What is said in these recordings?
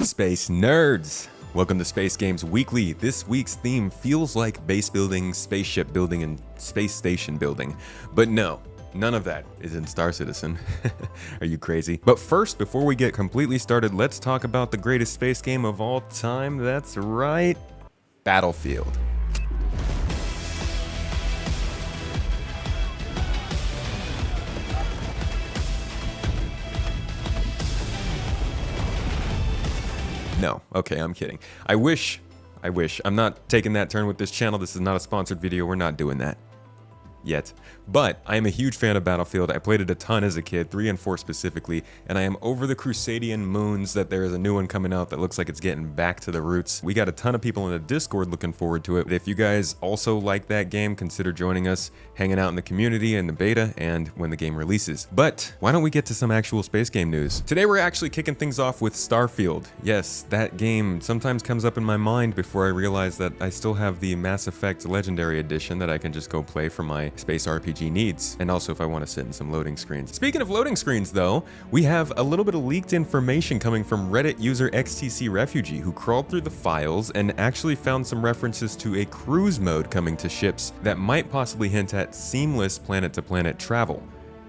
Space nerds! Welcome to Space Games Weekly. This week's theme feels like base building, spaceship building, and space station building. But no, none of that is in Star Citizen. Are you crazy? But first, before we get completely started, let's talk about the greatest space game of all time. That's right, Battlefield. No, okay, I'm kidding. I wish. I'm not taking that turn with this channel. This is not a sponsored video. We're not doing that yet. But I am a huge fan of Battlefield. I played it a ton as a kid, 3 and 4 specifically, and I am over the Crusadian moons that there is a new one coming out that looks like it's getting back to the roots. We got a ton of people in the Discord looking forward to it. But if you guys also like that game, consider joining us, hanging out in the community and the beta and when the game releases. But why don't we get to some actual space game news? Today we're actually kicking things off with Starfield. Yes, that game sometimes comes up in my mind before I realize that I still have the Mass Effect Legendary Edition that I can just go play for my space RPG needs, and also if I want to sit in some loading screens. Speaking of loading screens though, we have a little bit of leaked information coming from Reddit user XTC Refugee, who crawled through the files and actually found some references to a cruise mode coming to ships that might possibly hint at seamless planet-to-planet travel.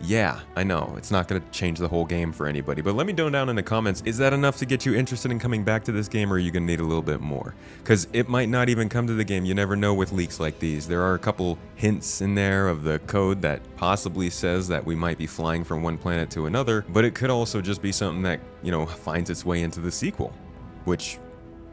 Yeah, I know, it's not going to change the whole game for anybody, but let me know down in the comments, is that enough to get you interested in coming back to this game, or are you going to need a little bit more? Because it might not even come to the game, you never know with leaks like these. There are a couple hints in there of the code that possibly says that we might be flying from one planet to another, but it could also just be something that, you know, finds its way into the sequel, which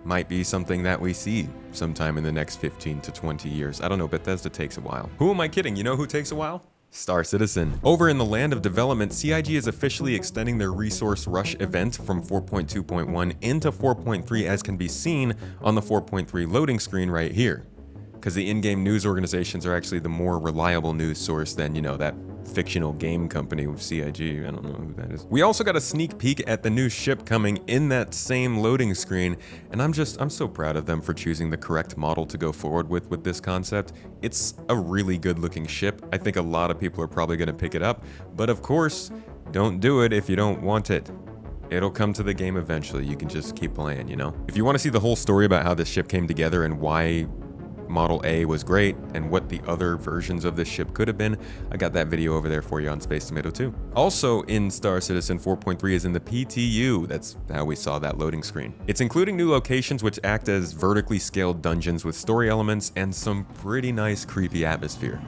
might be something that we see sometime in the next 15 to 20 years. I don't know, Bethesda takes a while. Who am I kidding? You know who takes a while? Star Citizen. Over in the land of development, CIG is officially extending their resource rush event from 4.2.1 into 4.3, as can be seen on the 4.3 loading screen right here. Because the in-game news organizations are actually the more reliable news source than, you know, that fictional game company with CIG. I don't know who that is. We also got a sneak peek at the new ship coming in that same loading screen, and I'm so proud of them for choosing the correct model to go forward with this concept. It's a really good looking ship. I think a lot of people are probably going to pick it up, but of course, don't do it if you don't want it. It'll come to the game eventually. You can just keep playing, you know? If you want to see the whole story about how this ship came together and why Model A was great and what the other versions of this ship could have been, I got that video over there for you on Space Tomato 2. Also in Star Citizen, 4.3 is in the PTU. That's how we saw that loading screen. It's including new locations which act as vertically scaled dungeons with story elements and some pretty nice creepy atmosphere.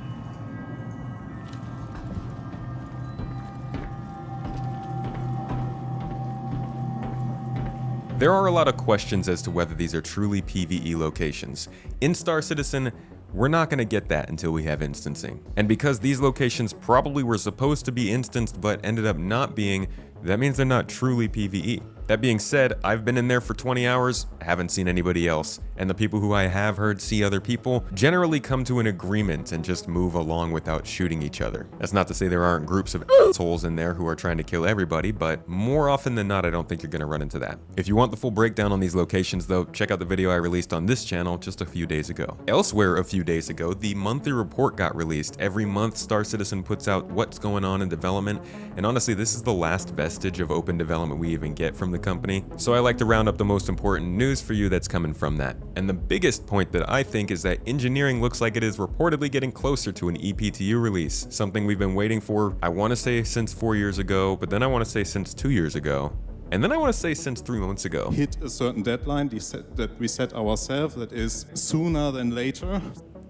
There are a lot of questions as to whether these are truly PvE locations. In Star Citizen, we're not going to get that until we have instancing. And because these locations probably were supposed to be instanced but ended up not being, that means they're not truly PvE. That being said, I've been in there for 20 hours, haven't seen anybody else, and the people who I have heard see other people generally come to an agreement and just move along without shooting each other. That's not to say there aren't groups of assholes in there who are trying to kill everybody, but more often than not, I don't think you're gonna run into that. If you want the full breakdown on these locations though, check out the video I released on this channel just a few days ago. Elsewhere a few days ago, the monthly report got released. Every month, Star Citizen puts out what's going on in development, and honestly, this is the last vestige of open development we even get from the company, so I like to round up the most important news for you that's coming from that. And the biggest point that I think is that engineering looks like it is reportedly getting closer to an EPTU release, something we've been waiting for, I want to say since 4 years ago, but then I want to say since 2 years ago, and then I want to say since 3 months ago. Hit a certain deadline that we set ourselves, that is sooner than later.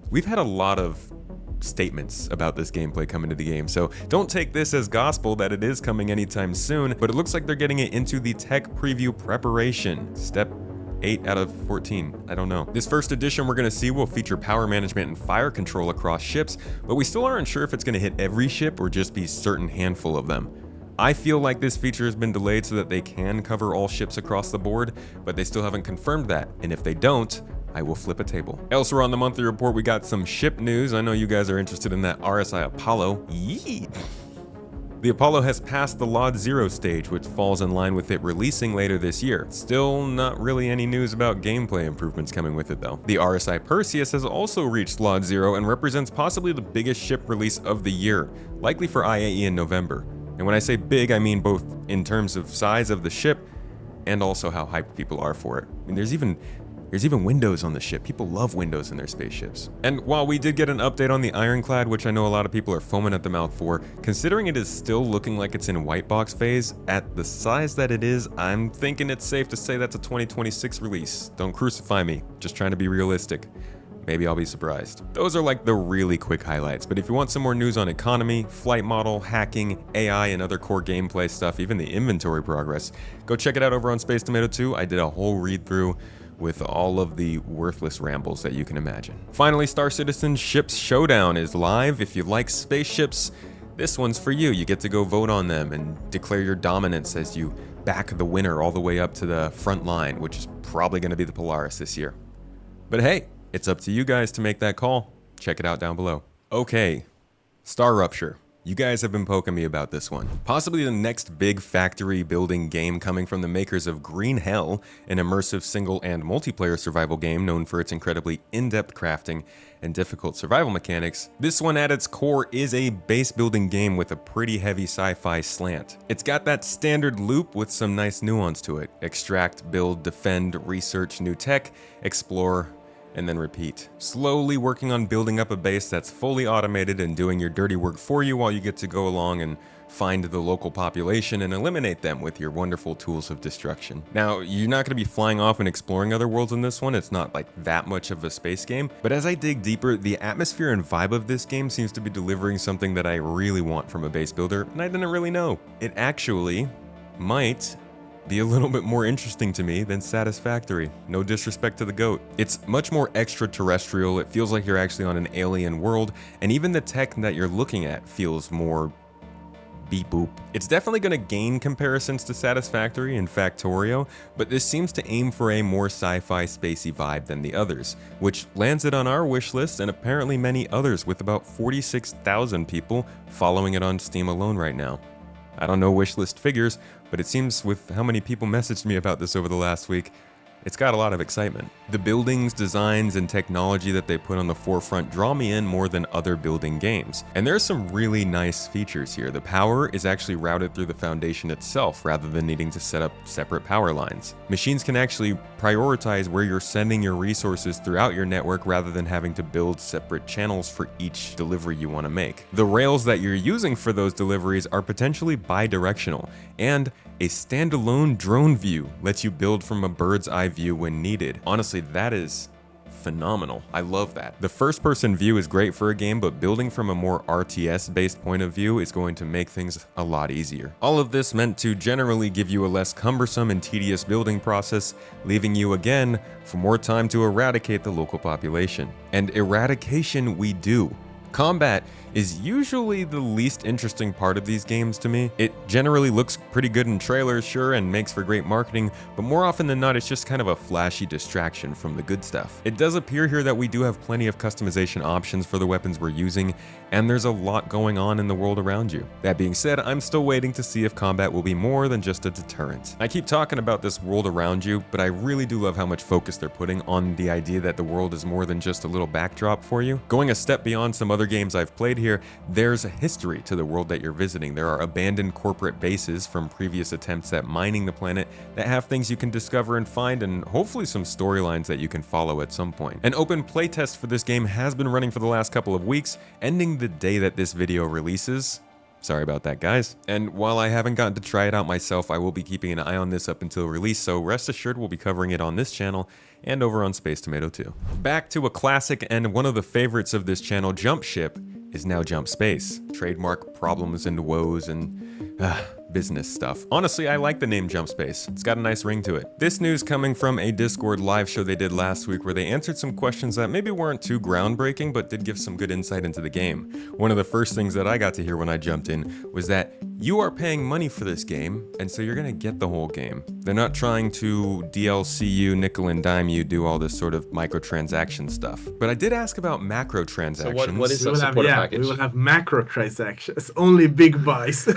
We've had a lot of statements about this gameplay coming to the game, so don't take this as gospel that it is coming anytime soon, but it looks like they're getting it into the tech preview preparation. Step 8 out of 14, I don't know. This first edition we're gonna see will feature power management and fire control across ships, but we still aren't sure if it's gonna hit every ship or just be a certain handful of them. I feel like this feature has been delayed so that they can cover all ships across the board, but they still haven't confirmed that, and if they don't, I will flip a table. Elsewhere on the monthly report, we got some ship news. I know you guys are interested in that RSI Apollo. Yee! The Apollo has passed the LOD 0 stage, which falls in line with it releasing later this year. Still not really any news about gameplay improvements coming with it though. The RSI Perseus has also reached LOD 0 and represents possibly the biggest ship release of the year, likely for IAE in November. And when I say big, I mean both in terms of size of the ship and also how hyped people are for it. I mean, there's even windows on the ship. People love windows in their spaceships. And while we did get an update on the Ironclad, which I know a lot of people are foaming at the mouth for, considering it is still looking like it's in white box phase, at the size that it is, I'm thinking it's safe to say that's a 2026 release. Don't crucify me, just trying to be realistic. Maybe I'll be surprised. Those are like the really quick highlights, but if you want some more news on economy, flight model, hacking, AI, and other core gameplay stuff, even the inventory progress, go check it out over on Space Tomato 2. I did a whole read through with all of the worthless rambles that you can imagine. Finally, Star Citizen Ships Showdown is live. If you like spaceships, this one's for you. You get to go vote on them and declare your dominance as you back the winner all the way up to the front line, which is probably going to be the Polaris this year. But hey, it's up to you guys to make that call. Check it out down below. Okay, Star Rupture. You guys have been poking me about this one. Possibly the next big factory building game coming from the makers of Green Hell, an immersive single and multiplayer survival game known for its incredibly in-depth crafting and difficult survival mechanics. This one at its core is a base building game with a pretty heavy sci-fi slant. It's got that standard loop with some nice nuance to it. Extract, build, defend, research new tech, explore, and then repeat. Slowly working on building up a base that's fully automated and doing your dirty work for you while you get to go along and find the local population and eliminate them with your wonderful tools of destruction. Now, you're not going to be flying off and exploring other worlds in this one. It's not like that much of a space game. But as I dig deeper, the atmosphere and vibe of this game seems to be delivering something that I really want from a base builder, and I didn't really know. It actually might be a little bit more interesting to me than Satisfactory. No disrespect to the GOAT. It's much more extraterrestrial. It feels like you're actually on an alien world, and even the tech that you're looking at feels more beep boop. It's definitely going to gain comparisons to Satisfactory and Factorio, but this seems to aim for a more sci-fi spacey vibe than the others, which lands it on our wish list and apparently many others, with about 46,000 people following it on Steam alone right now. I don't know wishlist figures, but it seems with how many people messaged me about this over the last week, it's got a lot of excitement. The buildings, designs, and technology that they put on the forefront draw me in more than other building games. And there's some really nice features here. The power is actually routed through the foundation itself rather than needing to set up separate power lines. Machines can actually prioritize where you're sending your resources throughout your network rather than having to build separate channels for each delivery you want to make. The rails that you're using for those deliveries are potentially bi-directional, and a standalone drone view lets you build from a bird's eye view when needed. Honestly, that is phenomenal. I love that. The first-person view is great for a game, but building from a more RTS-based point of view is going to make things a lot easier. All of this meant to generally give you a less cumbersome and tedious building process, leaving you again for more time to eradicate the local population. And eradication we do. Combat is usually the least interesting part of these games to me. It generally looks pretty good in trailers, sure, and makes for great marketing, but more often than not, it's just kind of a flashy distraction from the good stuff. It does appear here that we do have plenty of customization options for the weapons we're using, and there's a lot going on in the world around you. That being said, I'm still waiting to see if combat will be more than just a deterrent. I keep talking about this world around you, but I really do love how much focus they're putting on the idea that the world is more than just a little backdrop for you. Going a step beyond some other games I've played here, there's a history to the world that you're visiting. There are abandoned corporate bases from previous attempts at mining the planet that have things you can discover and find, and hopefully some storylines that you can follow at some point. An open playtest for this game has been running for the last couple of weeks, ending the day that this video releases. Sorry about that, guys. And while I haven't gotten to try it out myself, I will be keeping an eye on this up until release, so rest assured we'll be covering it on this channel and over on Space Tomato 2. Back to a classic and one of the favorites of this channel, JumpShip, is now JumpSpace. Trademark problems and woes and business stuff. Honestly, I like the name JumpSpace. It's got a nice ring to it. This news coming from a Discord live show they did last week where they answered some questions that maybe weren't too groundbreaking, but did give some good insight into the game. One of the first things that I got to hear when I jumped in was that you are paying money for this game, and so you're gonna get the whole game. They're not trying to DLC you, nickel and dime you, do all this sort of microtransaction stuff. But I did ask about macrotransactions. So what is the supporter package? We will have macro transactions, only big buys.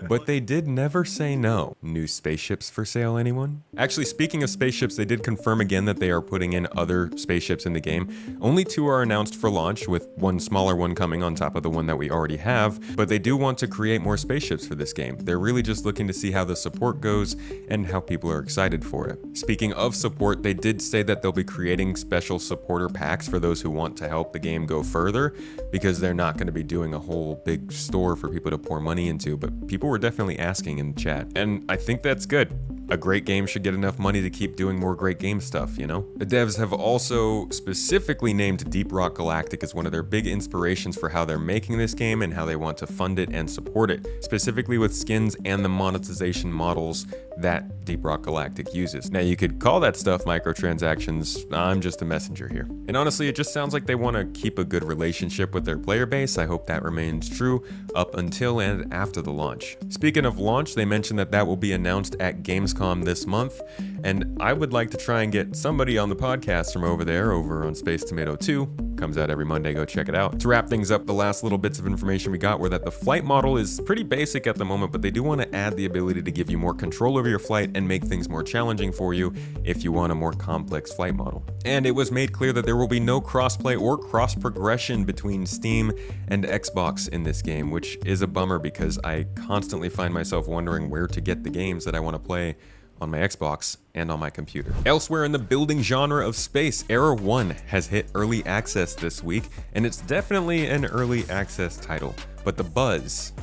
But they did never say no. New spaceships for sale, anyone? Actually, speaking of spaceships, they did confirm again that they are putting in other spaceships in the game. Only 2 are announced for launch, with one smaller one coming on top of the one that we already have, but they do want to create more spaceships for this game. They're really just looking to see how the support goes and how people are excited for it. Speaking of support, they did say that they'll be creating special supporter packs for those who want to help the game go further, because they're not going to be doing a whole big store for people to pour money into, but people were definitely asking in the chat, and I think that's good. A great game should get enough money to keep doing more great game stuff, you know? The devs have also specifically named Deep Rock Galactic as one of their big inspirations for how they're making this game and how they want to fund it and support it, specifically with skins and the monetization models that Deep Rock Galactic uses. Now, you could call that stuff microtransactions. I'm just a messenger here. And honestly, it just sounds like they want to keep a good relationship with their player base. I hope that remains true up until and after the launch. Speaking of launch, they mentioned that that will be announced at Gamescom this month, and I would like to try and get somebody on the podcast from over there, over on Space Tomato 2. Comes out every Monday, go check it out. To wrap things up, the last little bits of information we got were that the flight model is pretty basic at the moment, but they do want to add the ability to give you more control over your flight and make things more challenging for you if you want a more complex flight model. And it was made clear that there will be no crossplay or cross progression between Steam and Xbox in this game, which is a bummer because I constantly find myself wondering where to get the games that I want to play on my Xbox and on my computer. Elsewhere in the building genre of space, Era 1 has hit early access this week, and it's definitely an early access title, but the buzz,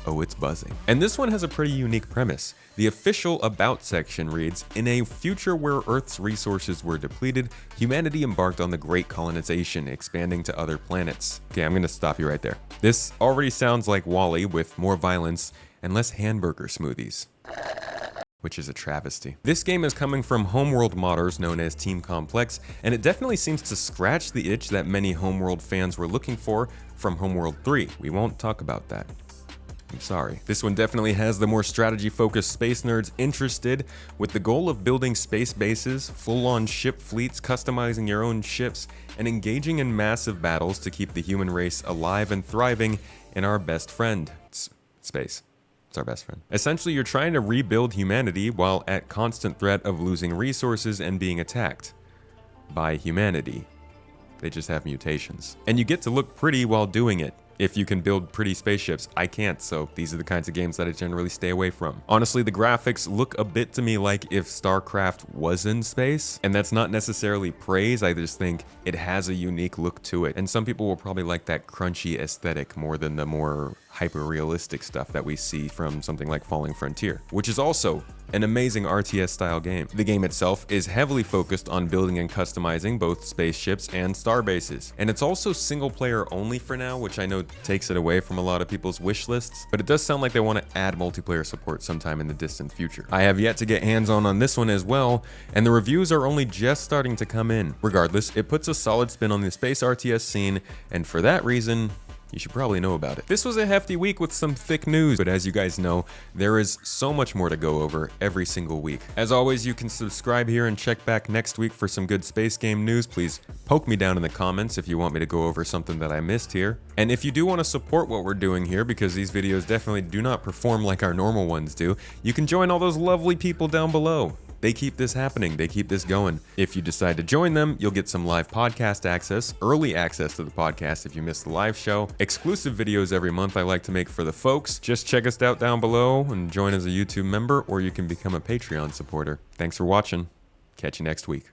oh, it's buzzing. And this one has a pretty unique premise. The official About section reads, in a future where Earth's resources were depleted, humanity embarked on the Great Colonization, expanding to other planets. Okay, I'm gonna stop you right there. This already sounds like WALL-E with more violence and less hamburger smoothies, which is a travesty. This game is coming from Homeworld modders known as Team Complex, and it definitely seems to scratch the itch that many Homeworld fans were looking for from Homeworld 3. We won't talk about that. I'm sorry. This one definitely has the more strategy-focused space nerds interested, with the goal of building space bases, full-on ship fleets, customizing your own ships, and engaging in massive battles to keep the human race alive and thriving in our best friend, space. It's our best friend. Essentially, you're trying to rebuild humanity while at constant threat of losing resources and being attacked by humanity. They just have mutations. And you get to look pretty while doing it. If you can build pretty spaceships, I can't, so these are the kinds of games that I generally stay away from. Honestly, the graphics look a bit to me like if StarCraft was in space, and that's not necessarily praise, I just think it has a unique look to it. And some people will probably like that crunchy aesthetic more than the more hyper-realistic stuff that we see from something like Falling Frontier, which is also an amazing RTS style game. The game itself is heavily focused on building and customizing both spaceships and star bases. And it's also single player only for now, which I know takes it away from a lot of people's wish lists, but it does sound like they want to add multiplayer support sometime in the distant future. I have yet to get hands-on on this one as well, and the reviews are only just starting to come in. Regardless, it puts a solid spin on the space RTS scene, and for that reason, you should probably know about it. This was a hefty week with some thick news, but as you guys know, there is so much more to go over every single week. As always, you can subscribe here and check back next week for some good space game news. Please poke me down in the comments if you want me to go over something that I missed here. And if you do want to support what we're doing here, because these videos definitely do not perform like our normal ones do, you can join all those lovely people down below. They keep this happening, they keep this going. If you decide to join them, you'll get some live podcast access, early access to the podcast if you missed the live show, exclusive videos every month I like to make for the folks. Just check us out down below and join as a YouTube member, or you can become a Patreon supporter. Thanks for watching. Catch you next week.